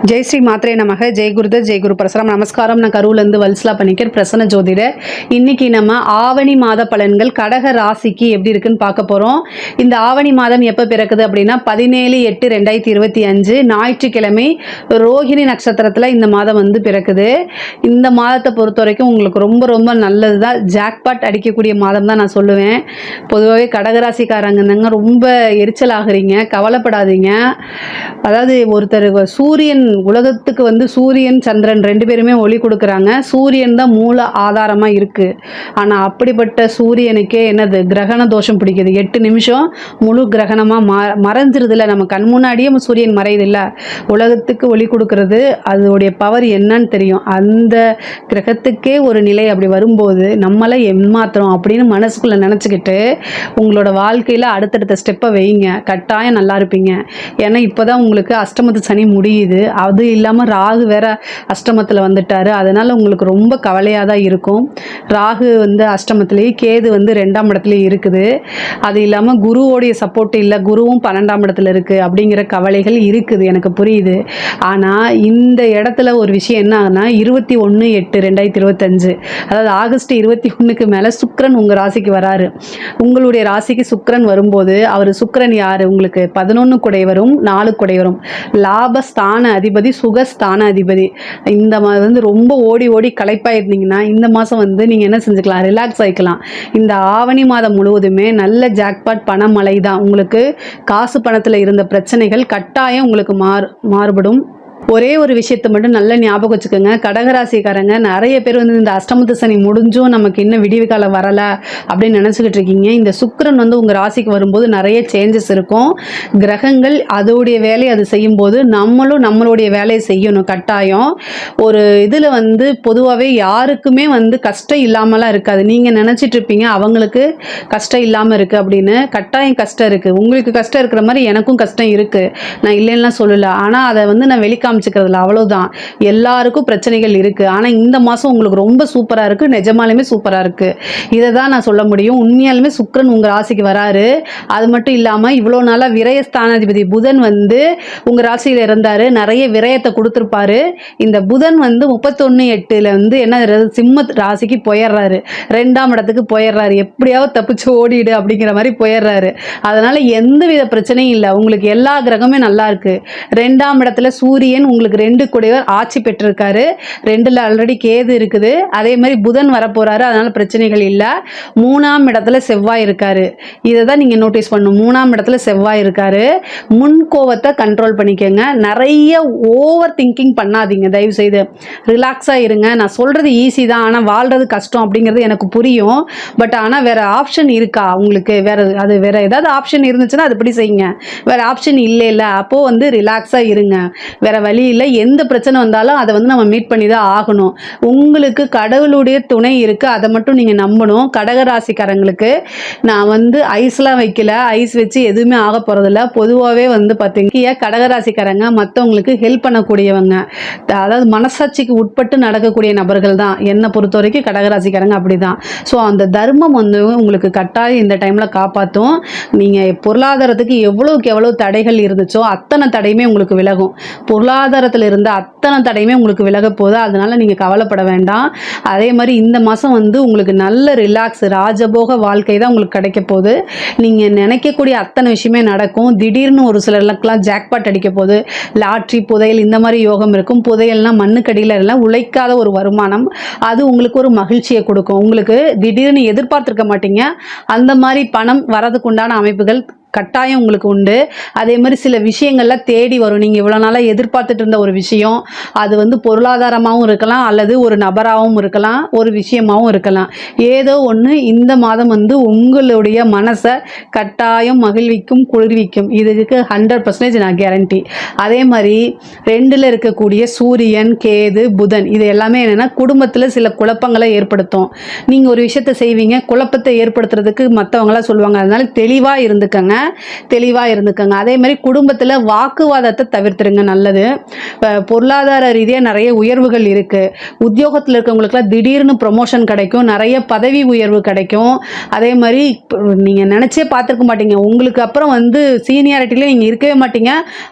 ஜெய் ஸ்ரீ மாத்ரே நமக. ஜெய் குருதர், ஜெய் குரு பிரசரம். நமஸ்காரம். நான் கரூர்லேருந்து வல்சலா பண்ணிக்கிறேன், பிரசன்ன ஜோதிடர். இன்னைக்கு நம்ம ஆவணி மாத பலன்கள் கடக ராசிக்கு எப்படி இருக்குன்னு பார்க்க போகிறோம். இந்த ஆவணி மாதம் எப்போ பிறக்குது அப்படின்னா 17/8/2025 ஞாயிற்றுக்கிழமை ரோஹிணி நட்சத்திரத்தில் இந்த மாதம் வந்து பிறக்குது. இந்த மாதத்தை பொறுத்த வரைக்கும் உங்களுக்கு ரொம்ப ரொம்ப நல்லது தான். ஜாக்பாட் அடிக்கக்கூடிய மாதம் தான் நான் சொல்லுவேன். பொதுவாகவே கடகராசிக்காரங்க ரொம்ப எரிச்சல் ஆகுறீங்க, கவலைப்படாதீங்க. அதாவது ஒருத்தர் சூரியன் உலகத்துக்கு வந்து சூரியன் சந்திரன் ரெண்டு பேருமே ஒளி கொடுக்குறாங்க. சூரியன் தான் மூல ஆதாரமாக இருக்குது. ஆனால் அப்படிப்பட்ட சூரியனுக்கே என்னது கிரகண தோஷம் பிடிக்குது. 8 நிமிஷம் முழு கிரகணமாக மறைஞ்சிருதுல, நம்ம கண் முன்னாடியே சூரியன் மறையுதில்ல. உலகத்துக்கு ஒளி கொடுக்கறது அதோடைய பவர் என்னன்னு தெரியும். அந்த கிரகத்துக்கே ஒரு நிலை அப்படி வரும்போது நம்மளை ஏமாத்துறோம் அப்படின்னு மனசுக்குள்ளே நினச்சிக்கிட்டு உங்களோட வாழ்க்கையில் அடுத்தடுத்த ஸ்டெப்பை வைங்க. கட்டாயம் நல்லா இருப்பீங்க. ஏன்னா இப்போ தான் உங்களுக்கு அஷ்டமத்து சனி முடியுது. அது இல்லாமல் ராகு வேற அஷ்டமத்தில் வந்துட்டார். அதனால் உங்களுக்கு ரொம்ப கவலையாக தான் இருக்கும். ராகு வந்து அஷ்டமத்துலேயே, கேது வந்து 2ஆம் இடத்துலேயே இருக்குது. அது இல்லாமல் குருவோடைய சப்போர்ட் இல்லை, குருவும் 12ஆம் இடத்துல இருக்குது அப்படிங்கிற கவலைகள் இருக்குது, எனக்கு புரியுது. ஆனால் இந்த இடத்துல ஒரு விஷயம் என்ன ஆகுனா 21/8/2025, அதாவது ஆகஸ்ட் 21க்கு மேலே சுக்கிரன் உங்கள் ராசிக்கு வராரு. உங்களுடைய ராசிக்கு சுக்கிரன் வரும்போது அவர் சுக்கிரன் யார் உங்களுக்கு 11 குடைவரும் 4 குடைவரும் லாபஸ்தான அதிபதி, சுகஸ்தான அதிபதி. இந்த வந்து ரொம்ப ஓடி ஓடி களைப்பாயிருந்தீங்கன்னா இந்த மாதம் வந்து நீங்கள் என்ன செஞ்சுக்கலாம், ரிலாக்ஸ் ஆகிக்கலாம். இந்த ஆவணி மாதம் முழுவதுமே நல்ல ஜாக்பாட் பணமழை தான். உங்களுக்கு காசு பணத்தில் இருந்த பிரச்சனைகள் கட்டாயம் உங்களுக்கு மாறுபடும். ஒரே ஒரு விஷயத்தை மட்டும் நல்ல ஞாபகம் வச்சுக்கோங்க. கடகராசிக்காரங்க நிறைய பேர் வந்து இந்த அஷ்டமத்து சனி முடிஞ்சும் நமக்கு இன்னும் விடிவு காலம் வரலை அப்படின்னு நினச்சிக்கிட்டு இருக்கீங்க. இந்த சுக்கிரன் வந்து உங்கள் ராசிக்கு வரும்போது நிறைய சேஞ்சஸ் இருக்கும். கிரகங்கள் அதோடைய வேலையை அது செய்யும்போது நம்மளும் நம்மளுடைய வேலையை செய்யணும் கட்டாயம். ஒரு இதில் வந்து பொதுவாகவே யாருக்குமே வந்து கஷ்டம் இல்லாமலாம் இருக்காது. நீங்கள் நினச்சிட்டு இருப்பீங்க அவங்களுக்கு கஷ்டம் இல்லாமல் இருக்குது அப்படின்னு. கட்டாயம் கஷ்டம் இருக்குது. உங்களுக்கு கஷ்டம் இருக்கிற மாதிரி எனக்கும் கஷ்டம் இருக்குது, நான் இல்லைன்னா சொல்லலை. ஆனால் அதை வந்து நான் வெளிக்காம அவ்வளவுதான். எல்லாருக்கும் பிரச்சனைகள் இருக்கு. ஆனா இந்த மாசம் உங்களுக்கு ரொம்ப சூப்பரா இருக்கு, நிஜமாலுமே சூப்பரா இருக்கு. இதை தான் நான் சொல்ல முடியும். உண்மையாலுமே சுக்கிரன் உங்க ராசிக்கு வராரு. அது மட்டும் இல்லாம இவ்வளவு நாளா விரயஸ்தானாதிபதி புதன் வந்து உங்க ராசியில இருந்தாரு, நிறைய விரயத்தை கொடுத்திருப்பாரு. இந்த புதன் வந்து 31/8 வந்து என்ன சிம்ம ராசிக்கு போயிடுறாரு, 2ஆம் இடத்துக்கு போயிடுறாரு. எப்படியாவது தப்பிச்சு ஓடிடு அப்படிங்கிற மாதிரி போயிடுறாரு. அதனால எந்தவித பிரச்சனையும் இல்லை. உங்களுக்கு எல்லா கிரகமே நல்லா இருக்கு. 2ஆம் இடத்துல சூரியன் உங்களுக்கு 2 குடைவர் ஆட்சி பெற்றிருக்காரு. 2ல் ஆல்ரெடி கேது இருக்குது. அதே மாதிரி புதன் வரப்போறாரு, அதனால பிரச்சனைகள் இல்லை. 3ஆம் இடத்துல செவ்வாய் இருக்காரு. இதை தான் நீங்க நோட்டீஸ் பண்ணணும். 3ஆம் இடத்துல செவ்வாய் இருக்காரு. முன் கோவத்தை கண்ட்ரோல் பண்ணிக்கங்க. நிறைய ஓவர் திங்கிங் பண்ணாதீங்க, தயவு செய்து ரிலாக்ஸா இருங்க. நான் சொல்றது ஈஸி தான், ஆனா வாழ்றது கஷ்டம் அப்படிங்கிறது எனக்கு புரியும். பட் ஆனா வேற ஆப்ஷன் இருக்கா உங்களுக்கு? வேற ஏதாவது ஆப்ஷன் இருந்துச்சுன்னா அது இப்படி செய்யுங்க. வேற ஆப்ஷன் இல்லை, அப்போ வந்து ரிலாக்ஸா இருங்க. வேற வழி இல்லை. எந்த பிரச்சனை வந்தாலும் அதை வந்து நம்ம மீட் பண்ணி தான் ஆகணும். உங்களுக்கு கடவுளுடைய துணை இருக்கு, அதை மட்டும் நீங்க நம்பணும். கடகராசிக்காரங்களுக்கு நான் வந்து ஐஸ்லாம் வைக்கல, ஐஸ் வச்சு எதுவுமே ஆக போறதில்ல. பொதுவாகவே வந்து பார்த்தீங்கன்னா கடகராசிக்காரங்க மற்றவங்களுக்கு ஹெல்ப் பண்ணக்கூடியவங்க, அதாவது மனசாட்சிக்கு உட்பட்டு நடக்கக்கூடிய நபர்கள் தான். என்னை பொறுத்த வரைக்கும் கடகராசிக்காரங்க அப்படிதான். ஸோ அந்த தர்மம் வந்து உங்களுக்கு கட்டாயம் இந்த டைம்ல காப்பாற்றும். நீங்க பொருளாதாரத்துக்கு எவ்வளவுக்கு எவ்வளவு தடைகள் இருந்துச்சோ அத்தனை தடையுமே உங்களுக்கு விலகும். பொருளாதாரத்தில் இருந்த அத்தனை தடையுமே உங்களுக்கு விலக போகுது. அதனால நீங்க கவலைப்பட வேண்டாம். அதே மாதிரி இந்த மாசம் வந்து உங்களுக்கு நல்ல ரிலாக்ஸ் ராஜபோக வாழ்க்கை தான் உங்களுக்கு கிடைக்க போகுது. நீங்க நினைக்கக்கூடிய அத்தனை விஷயமே நடக்கும். திடீர்னு ஒரு சிலருக்கெல்லாம் ஜாக்பாட் அடிக்க போகுது. லாட்ரி, புதையல் இந்த மாதிரி யோகம் இருக்கும். புதையல்னா மண்ணுக்கடியில் எல்லாம் உழைக்காத ஒரு வருமானம், அது உங்களுக்கு ஒரு மகிழ்ச்சியை கொடுக்கும். உங்களுக்கு திடீர்னு எதிர்பார்த்திருக்க மாட்டீங்க, அந்த மாதிரி பணம் வரதுக்கு உண்டான அமைப்புகள் கட்டாயம் உங்களுக்கு உண்டு. அதே மாதிரி சில விஷயங்கள்லாம் தேடி வரும். நீங்கள் இவ்வளோ நாளாக எதிர்பார்த்துட்டு இருந்த ஒரு விஷயம், அது வந்து பொருளாதாரமாகவும் இருக்கலாம், அல்லது ஒரு நபராகவும் இருக்கலாம், ஒரு விஷயமாகவும் இருக்கலாம். ஏதோ ஒன்று இந்த மாதம் வந்து உங்களுடைய மனசை கட்டாயம் மகிழ்விக்கும், குளிர்விக்கும். இதுக்கு 100% நான் கேரண்டி. அதே மாதிரி 2ல் இருக்கக்கூடிய சூரியன், கேது, புதன் இது எல்லாமே என்னென்னா குடும்பத்தில் சில குழப்பங்களை ஏற்படுத்தும். நீங்கள் ஒரு விஷயத்தை செய்வீங்க, குழப்பத்தை ஏற்படுத்துறதுக்கு மற்றவங்களாம் சொல்லுவாங்க. அதனால தெளிவாக இருந்துக்கங்க. தெளிவாக இருந்துக்கோங்க. அதே மாதிரி குடும்பத்தில் வாக்குவாதத்தை தவிர்த்துருங்க, நல்லது. பொருளாதார ரீதியாக நிறைய உயர்வுகள் இருக்குது. உத்தியோகத்தில் இருக்கவங்களுக்குலாம் திடீர்னு ப்ரொமோஷன் கிடைக்கும், நிறைய பதவி உயர்வு கிடைக்கும். அதே மாதிரி நீங்கள் நினச்சே பார்த்துருக்க மாட்டீங்க, உங்களுக்கு அப்புறம் வந்து சீனியாரிட்டியில் நீங்கள் இருக்கவே மாட்டீங்க.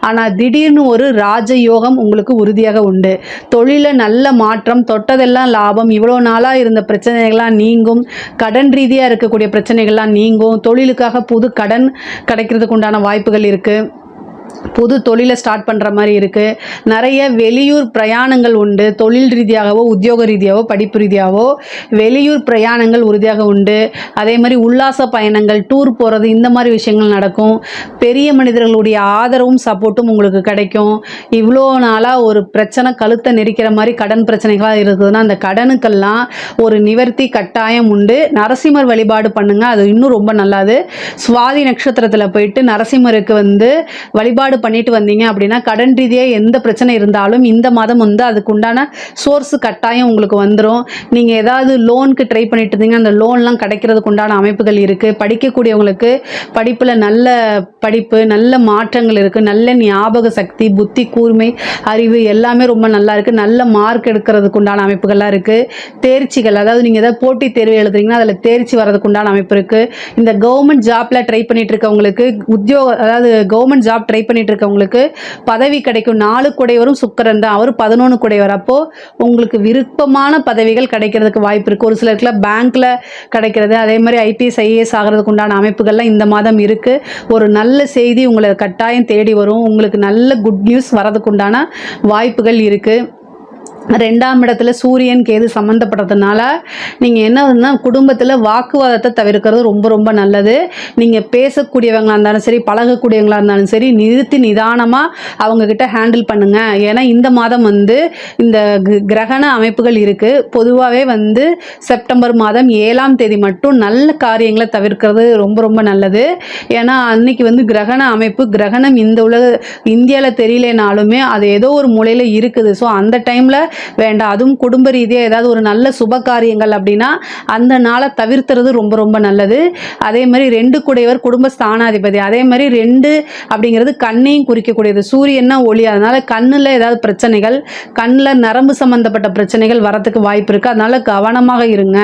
ஆனால் திடீர்னு ஒரு ராஜயோகம் உங்களுக்கு உறுதியாக உண்டு. தொழிலில் நல்ல மாற்றம், தொட்டதெல்லாம் லாபம். இவ்வளோ நாளாக இருந்த பிரச்சனைகள்லாம் நீங்கும். கடன் ரீதியாக இருக்கக்கூடிய பிரச்சனைகள்லாம் நீங்கும். தொழிலுக்காக புது கடன் கிடைக்கிறதுக்கு உண்டான வாய்ப்புகள் இருக்குது. புது தொழிலை ஸ்டார்ட் பண்ணுற மாதிரி இருக்குது. நிறைய வெளியூர் பிரயாணங்கள் உண்டு. தொழில் ரீதியாகவோ உத்தியோக ரீதியாகவோ படிப்பு ரீதியாகவோ வெளியூர் பிரயாணங்கள் உறுதியாக உண்டு. அதே மாதிரி உல்லாச பயணங்கள், டூர் போகிறது, இந்த மாதிரி விஷயங்கள் நடக்கும். பெரிய மனிதர்களுடைய ஆதரவும் சப்போர்ட்டும் உங்களுக்கு கிடைக்கும். இவ்வளோ நாளாக ஒரு பிரச்சனை கழுத்தை நெரிக்கிற மாதிரி கடன் பிரச்சனைகளாக இருக்குதுன்னா அந்த கடனுக்கெல்லாம் ஒரு நிவர்த்தி கட்டாயம் உண்டு. நரசிம்மர் வழிபாடு பண்ணுங்கள், அது இன்னும் ரொம்ப நல்லது. சுவாதி நட்சத்திரத்தில் போயிட்டு நரசிம்மருக்கு வந்து வழிபாடு பண்ணிட்டு வந்தீங்க அப்படின்னா கடன் ரீதியாக எந்த பிரச்சனை இருந்தாலும் இந்த மாதம் வந்து அதுக்கு உண்டான சோர்ஸ் கட்டாயம் உங்களுக்கு வந்துடும். நீங்கள் ஏதாவது லோனுக்கு ட்ரை பண்ணிட்டு இருந்தீங்க, அந்த லோன்லாம் கிடைக்கிறதுக்கு உண்டான அமைப்புகள் இருக்குது. படிக்கக்கூடியவங்களுக்கு படிப்பில் நல்ல படிப்பு, நல்ல மாற்றங்கள் இருக்குது. நல்ல ஞாபக சக்தி, புத்தி கூர்மை, அறிவு எல்லாமே ரொம்ப நல்லா இருக்குது. நல்ல மார்க் எடுக்கிறதுக்கு உண்டான அமைப்புகள்லாம் இருக்குது. தேர்ச்சிகள், அதாவது நீங்கள் ஏதாவது போட்டித் தேர்வு எழுதுறீங்கன்னா அதில் தேர்ச்சி வர்றதுக்கு உண்டான அமைப்பு இருக்குது. இந்த கவர்மெண்ட் ஜாப்பில் ட்ரை பண்ணிட்டு இருக்கவங்களுக்கு அதாவது கவர்மெண்ட் ஜாப் ட்ரை பண்ணிட்டு இருக்கவங்களுக்கு பதவி கிடைக்கும். 4 குடைவரும் சுக்கிரன் தான், அவர் 11 குடைவர். அப்போ உங்களுக்கு விருப்பமான பதவிகள் கிடைக்கிறதுக்கு வாய்ப்பு இருக்கு. ஒரு சிலருக்குல பேங்க்ல கிடைக்கிறது, அதே மாதிரி IPS IAS ஆகிறதுக்கு உண்டான அமைப்புகள்லாம் இந்த மாதம் இருக்கு. ஒரு நல்ல செய்தி உங்களை கட்டாயம் தேடி வரும். உங்களுக்கு நல்ல குட் நியூஸ் வரதுக்கு உண்டான வாய்ப்புகள் இருக்கு. 2ஆம் இடத்துல சூரியன் கேது சம்மந்தப்படுறதுனால நீங்கள் என்ன குடும்பத்தில் வாக்குவாதத்தை தவிர்க்கிறது ரொம்ப ரொம்ப நல்லது. நீங்கள் பேசக்கூடியவங்களாக இருந்தாலும் சரி, பழகக்கூடியவங்களாக இருந்தாலும் சரி, நிறுத்தி நிதானமாக அவங்கக்கிட்ட ஹேண்டில் பண்ணுங்கள். ஏன்னா இந்த மாதம் வந்து இந்த கிரகண அமைப்புகள் இருக்குது. பொதுவாகவே வந்து செப்டம்பர் மாதம் 7ஆம் தேதி மட்டும் நல்ல காரியங்களை தவிர்க்கிறது ரொம்ப ரொம்ப நல்லது. ஏன்னா அன்னைக்கு வந்து கிரகண அமைப்பு, கிரகணம் இந்த இந்தியாவில் தெரியலனாலுமே அது ஏதோ ஒரு மூலையில் இருக்குது. ஸோ அந்த டைமில் வேண்டாம். அதுவும் குடும்ப ரீதியாக ஏதாவது ஒரு நல்ல சுப காரியங்கள் அப்படின்னா அந்த நாளை தவிர்த்துறது ரொம்ப ரொம்ப நல்லது. அதே மாதிரி 2 குடையவர் குடும்ப ஸ்தானாதிபதி. அதே மாதிரி 2 அப்படிங்கிறது கண்ணையும் குறிக்கக்கூடியது. சூரியன்னா ஒளி, அதனால கண்ணில் ஏதாவது பிரச்சனைகள், கண்ணில் நரம்பு சம்பந்தப்பட்ட பிரச்சனைகள் வரத்துக்கு வாய்ப்பு இருக்குது. அதனால கவனமாக இருங்க.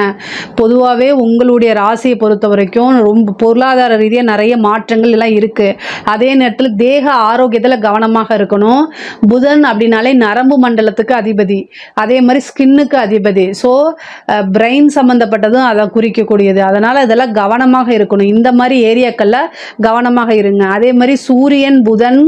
பொதுவாகவே உங்களுடைய ராசியை பொறுத்த வரைக்கும் ரொம்ப பொருளாதார ரீதியாக நிறைய மாற்றங்கள் எல்லாம் இருக்குது. அதே நேரத்தில் தேக ஆரோக்கியத்தில் கவனமாக இருக்கணும். புதன் அப்படின்னாலே நரம்பு மண்டலத்துக்கு அதிபதி, அதே மாதிரி ஸ்கின்னுக்கு அதிபதி. ஸோ பிரெயின் சம்மந்தப்பட்டதும் அதை குறிக்கக்கூடியது. அதனால் இதெல்லாம் கவனமாக இருக்கணும். இந்த மாதிரி ஏரியாக்களில் கவனமாக இருங்க. அதே மாதிரி சூரியன் புதன்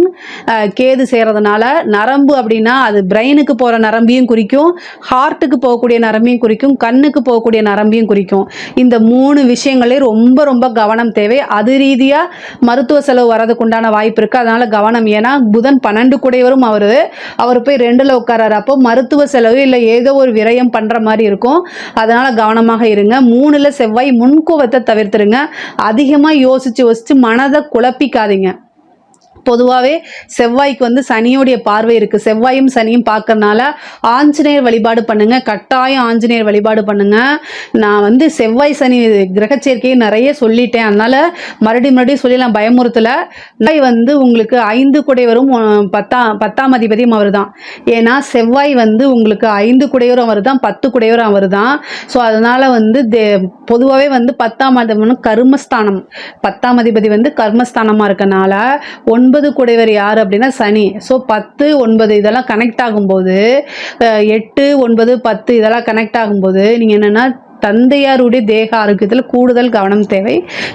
கேது செய்கிறதுனால நரம்பு அப்படின்னா அது பிரெயினுக்கு போகிற நரம்பையும் குறிக்கும், ஹார்ட்டுக்கு போகக்கூடிய நரம்பையும் குறிக்கும், கண்ணுக்கு போகக்கூடிய நரம்பையும் குறிக்கும். இந்த 3 விஷயங்களே ரொம்ப ரொம்ப கவனம் தேவை. அது ரீதியாக மருத்துவ செலவு வரதுக்கு உண்டான வாய்ப்பு இருக்குது. அதனால் கவனம். ஏன்னா புதன் 12 குடையவரும் அவர் போய் 2ல் உட்காராரு. அப்போ மருத்துவ செலவு இல்லை ஏதோ ஒரு விரயம் பண்ணுற மாதிரி இருக்கும். அதனால் கவனமாக இருங்க. 3ல் செவ்வாய், முன்கோவத்தை தவிர்த்துருங்க. அதிகமாக யோசித்து மனதை குழப்பிக்காதீங்க. பொதுவாகவே செவ்வாய்க்கு வந்து சனியோடைய பார்வை இருக்குது. செவ்வாயும் சனியும் பார்க்கறனால ஆஞ்சநேயர் வழிபாடு பண்ணுங்க. கட்டாயம் ஆஞ்சநேயர் வழிபாடு பண்ணுங்க. நான் வந்து செவ்வாய் சனி கிரக சேர்க்கையை நிறைய சொல்லிட்டேன், அதனால மறுபடியும் சொல்லி நான் பயமுறுத்தலை. வந்து உங்களுக்கு 5 குடைவரும் 10ஆம் அதிபதியும் அவர் தான். ஏன்னா செவ்வாய் வந்து உங்களுக்கு 5 குடைவரும் அவர் தான், 10 குடைவரும் அவர் தான். ஸோ அதனால் வந்து பொதுவாகவே வந்து 10ஆம் அதிபதி கர்மஸ்தானம், 10ஆம் அதிபதி வந்து கர்மஸ்தானமாக இருக்கனால 9 குடைவர் யார் அப்படின்னா சனி. ஸோ 10, 9 இதெல்லாம் கனெக்ட் ஆகும்போது 8, 9, 10 இதெல்லாம் கனெக்ட் ஆகும்போது நீங்கள் என்னென்னா தந்தையாருடைய தேக ஆரோக்கியத்தில் கூடுதல் கவனம் தேவை.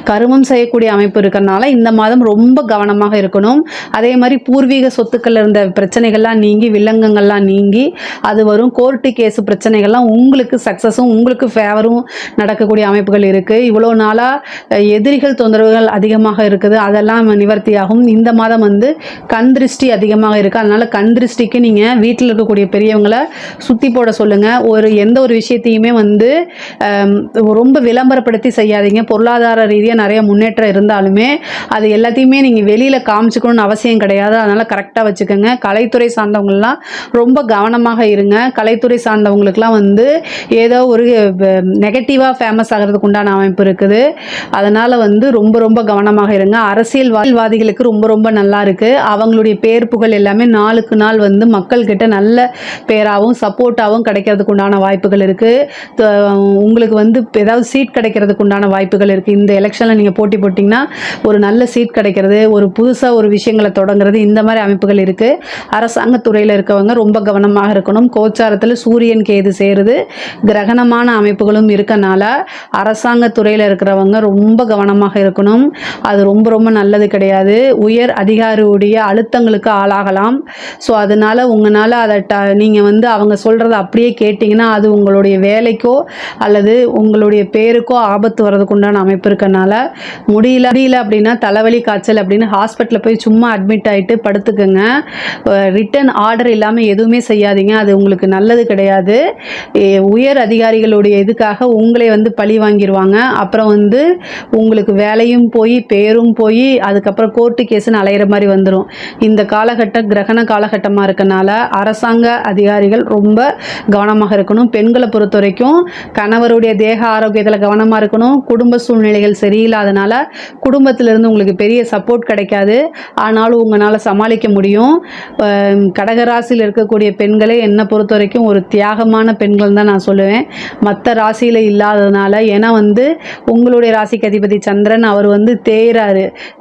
கருமம் செய்யக்கூடிய அமைப்பு இருக்கிறனால இந்த மாதம் ரொம்ப கவனமாக இருக்கணும். அதே மாதிரி பூர்வீக சொத்துக்கள் இருந்த பிரச்சனைகள்லாம் நீங்கி, வில்லங்கங்கள்லாம் நீங்கி அது வரும். கோர்ட்டு கேஸு பிரச்சனைகள்லாம் உங்களுக்கு சக்ஸஸும் உங்களுக்கு ஃபேவரும் நடக்கக்கூடிய அமைப்புகள் இருக்குது. இவ்வளோ நாளாக எதிரிகள் தொந்தரவுகள் அதிகமாக இருக்குது, அதெல்லாம் நிவர்த்தியாகும். இந்த மாதம் வந்து கண் திருஷ்டி அதிகமாக இருக்குது. அதனால் கண் திருஷ்டிக்கு நீங்கள் வீட்டில் இருக்கக்கூடிய பெரியவங்களை சுற்றி போட சொல்லுங்கள். எந்த ஒரு விஷயத்தையுமே வந்து ரொம்ப விளம்பரப்படுத்தி செய்யாதீங்க. பொருளாதார ரீதியாக நிறைய முன்னேற்றம் இருந்தாலுமே அது எல்லாத்தையுமே நீங்கள் வெளியில் காமிச்சுக்கணும்னு அவசியம் கிடையாது. அதனால் கரெக்டாக வச்சுக்கோங்க. கலைத்துறை சார்ந்தவங்கலாம் ரொம்ப கவனமாக இருங்க. கலைத்துறை சார்ந்தவங்களுக்குலாம் வந்து ஏதோ ஒரு நெகட்டிவாக ஃபேமஸ் ஆகிறதுக்கு உண்டான அமைப்பு இருக்குது. அதனால் வந்து ரொம்ப ரொம்ப கவனமாக இருங்க. அரசியல்வாதிகளுக்கு ரொம்ப ரொம்ப நல்லா இருக்குது. அவங்களுடைய பேர் புகழ் எல்லாமே நாளுக்கு நாள் வந்து மக்கள்கிட்ட நல்ல பேராகவும் சப்போர்ட்டாகவும் கிடைக்கிறதுக்கு உண்டான வாய்ப்புகள் இருக்குது. உங்களுக்கு வந்து ஏதாவது சீட் கிடைக்கிறதுக்கு உண்டான வாய்ப்புகள் இருக்குது. இந்த எலெக்ஷனில் நீங்கள் போட்டி போட்டிங்கன்னா ஒரு நல்ல சீட் கிடைக்கிறது, ஒரு புதுசாக ஒரு விஷயங்களை தொடங்குறது, இந்த மாதிரி அமைப்புகள் இருக்குது. அரசாங்கத்துறையில் இருக்கவங்க ரொம்ப கவனமாக இருக்கணும். கோச்சாரத்தில் சூரியன் கேது சேருது, கிரகணமான அமைப்புகளும் இருக்கனால அரசாங்கத்துறையில் இருக்கிறவங்க ரொம்ப கவனமாக இருக்கணும். அது ரொம்ப ரொம்ப நல்லது கிடையாது. உயர் அதிகாரியுடைய அழுத்தங்களுக்கு ஆளாகலாம். ஸோ அதனால் உங்களால் அதை நீங்கள் வந்து அவங்க சொல்கிறத அப்படியே கேட்டிங்கன்னா அது உங்களுடைய வேலைக்கோ அல்லது உங்களுடைய பேருக்கோ ஆபத்து வர்றதுக்கு உண்டான அமைப்பு இருக்கனால முடியல அப்படின்னா தலைவலி காய்ச்சல் அப்படின்னு ஹாஸ்பிட்டலில் போய் சும்மா அட்மிட் ஆகிட்டு படுத்துக்கோங்க. ரிட்டன் ஆர்டர் இல்லாமல் எதுவுமே செய்யாதீங்க. அது உங்களுக்கு நல்லது கிடையாது. உயர் அதிகாரிகளுடைய இதுக்காக உங்களை வந்து பழி வாங்கிடுவாங்க. அப்புறம் வந்து உங்களுக்கு வேலையும் போய் பேரும் போய் அதுக்கப்புறம் கோர்ட்டு கேஸுன்னு அலையிற மாதிரி வந்துடும். இந்த காலகட்டம் கிரகண காலகட்டமாக இருக்கனால அரசாங்க அதிகாரிகள் ரொம்ப கவனமாக இருக்கணும். பெண்களை பொறுத்த வரைக்கும் கணவருடைய தேக ஆரோக்கியத்தில் கவனமாக இருக்கணும். குடும்ப சூழ்நிலைகள் சரியில்லாதனால குடும்பத்திலிருந்து உங்களுக்கு பெரிய சப்போர்ட் கிடைக்காது. ஆனாலும் உங்களால் சமாளிக்க முடியும். கடகராசியில் இருக்கக்கூடிய பெண்களே என்னை பொறுத்த வரைக்கும் ஒரு தியாகமான பெண்கள் தான் நான் சொல்லுவேன், மற்ற ராசியில் இல்லாததுனால. ஏன்னா வந்து உங்களுடைய ராசிக்கு அதிபதி சந்திரன் அவர் வந்து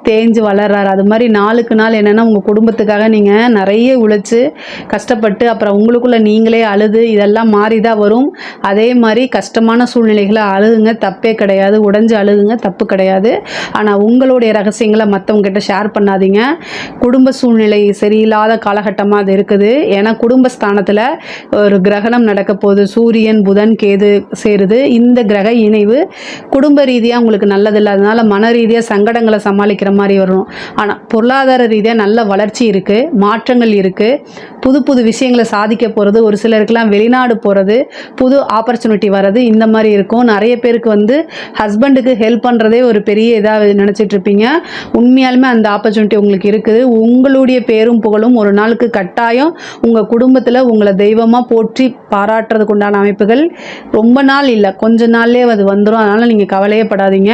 தேஞ்சு வளர்றாரு. அது மாதிரி நாளுக்கு நாள் என்னென்னா உங்கள் குடும்பத்துக்காக நீங்கள் நிறைய உழைச்சி கஷ்டப்பட்டு அப்புறம் உங்களுக்குள்ள நீங்களே அழுது இதெல்லாம் மாறி தான் வரும். அதே மாதிரி கஷ்டமான சூழ்நிலைகளை அழுகுங்க, தப்பே கிடையாது. உடைஞ்சு அழுகுங்க, தப்பு கிடையாது. ஆனால் உங்களுடைய ரகசியங்களை மற்றவங்ககிட்ட ஷேர் பண்ணாதீங்க. குடும்ப சூழ்நிலை சரியில்லாத காலகட்டமாக அது இருக்குது. ஏன்னா குடும்பஸ்தானத்தில் ஒரு கிரகணம் நடக்க போகுது. சூரியன் புதன் கேது சேருது. இந்த கிரக இணைவு குடும்ப ரீதியாக உங்களுக்கு நல்லதில்லை. அதனால் மன ரீதியாக சங்கடங்களை சமாளிக்கிற மாதிரி வரும். ஆனால் பொருளாதார ரீதியாக நல்ல வளர்ச்சி இருக்குது, மாற்றங்கள் இருக்குது. புது புது விஷயங்களை சாதிக்க போகிறது, ஒரு சிலருக்கெல்லாம் வெளிநாடு போகிறது, புது ஆப்பர்ச்சுனிட்டி வர்றது, இந்த மாதிரி இருக்கும். நிறைய பேருக்கு வந்து ஹஸ்பண்டுக்கு ஹெல்ப் பண்ணுறதே ஒரு பெரிய இதாக நினச்சிட்டு இருப்பீங்க. உண்மையாலுமே அந்த ஆப்பர்ச்சுனிட்டி உங்களுக்கு இருக்குது. உங்களுடைய பேரும் புகழும் ஒரு நாளுக்கு கட்டாயம் உங்கள் குடும்பத்தில் உங்களை தெய்வமாக போற்றி பாராட்டுறதுக்கு உண்டான அமைப்புகள் ரொம்ப நாள் இல்லை, கொஞ்ச நாள்லேயே அது வந்துடும். அதனால் நீங்கள் கவலையே படாதீங்க.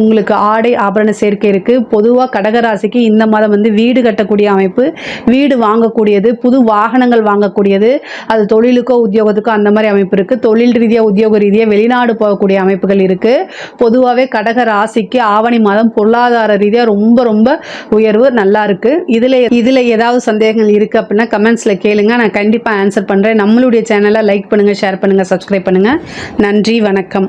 உங்களுக்கு ஆடை ஆபரண சேர்க்கை இருக்குது. பொதுவாக கடகராசிக்கு இந்த மாதம் வந்து வீடு கட்டக்கூடிய அமைப்பு, வீடு வாங்கக்கூடியது, புது வாகனங்கள் வாங்கக்கூடியது, அது தொழிலுக்கோ உத்தியோகத்துக்கோ அந்த மாதிரி அமைப்பு இருக்குது. தொழில் ரீதியாக உத்தியோக ரீதியாக வெளிநாடு போகக்கூடிய அமைப்புகள் இருக்குது. பொதுவாகவே கடக ராசிக்கு ஆவணி மாதம் பொருளாதார ரீதியாக ரொம்ப ரொம்ப உயர்வு நல்லா இருக்குது. இதில் ஏதாவது சந்தேகங்கள் இருக்குது அப்படின்னா கமெண்ட்ஸில் கேளுங்க, நான் கண்டிப்பாக ஆன்சர் பண்ணுறேன். நம்மளுடைய சேனலை லைக் பண்ணுங்கள், ஷேர் பண்ணுங்கள், சப்ஸ்கிரைப் பண்ணுங்கள். நன்றி, வணக்கம்.